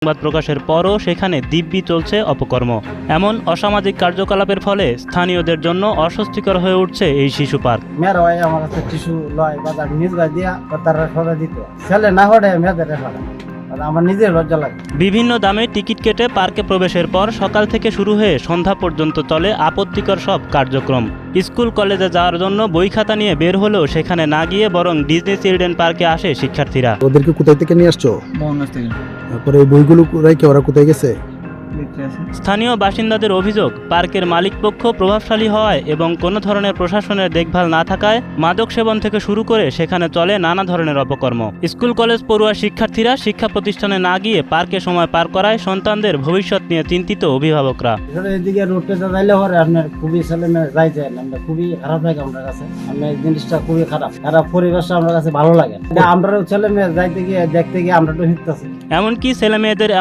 সংবাদ প্রকাশের পরও সেখানে দিব্যি চলছে অপকর্ম। এমন অসামাজিক কার্যকলাপের ফলে স্থানীয়দের জন্য অস্বস্তিকর হয়ে উঠছে এই শিশু পার্ক। মেয়ের হয় আমার কাছে টিস্যু লয় বা তার নিজ গায়ে দিয়া তারা সদা দিত ছেলে না হলে মেয়েদের ফেলে আমার নিজের লজ্জা লাগে। বিভিন্ন দামে টিকিট কেটে পার্কে প্রবেশের পর সকাল থেকে শুরু হয়ে সন্ধ্যা পর্যন্ত চলে আপত্তিকর সব কার্যক্রম। স্কুল কলেজে যাওয়ার জন্য বই খাতা নিয়ে বের হলেও সেখানে না গিয়ে বরং ডিজনি চিলড্রেন পার্কে আসে শিক্ষার্থীরা। ওদেরকে কোথায় থেকে নিয়ে আসছো? মোহনগঞ্জ থেকে। তারপরে এই বইগুলো রেখে ওরা কোথায় গেছে? স্থানীয় বাসিন্দাদের অভিযোগ, পার্কের মালিকপক্ষ প্রভাবশালী হওয়ায় এবং কোনো ধরনের প্রশাসনের দেখভাল না থাকায় মাদক সেবন থেকে শুরু করে সেখানে চলে নানা ধরনের অপকর্ম। স্কুল কলেজ পড়ুয়া শিক্ষার্থীরা শিক্ষা প্রতিষ্ঠানে না গিয়ে পার্কে সময় পার করায় সন্তানদের ভবিষ্যৎ নিয়ে চিন্তিত অভিভাবকরা। এদিকে রোডে যাইলে পরে আপনার খুবই ছেলে মেয়ে যাইতে আমরা খুবই খারাপ লাগে আমার কাছে। আমরা জিনিসটা খুবই খারাপ পরিবেশটা আমার কাছে ভালো লাগে। আমরা ছেলে মেয়ে যাইতে গিয়ে দেখতে গিয়ে আমরা তো হিটতেছি। এমনকি ছেলে মেয়েদের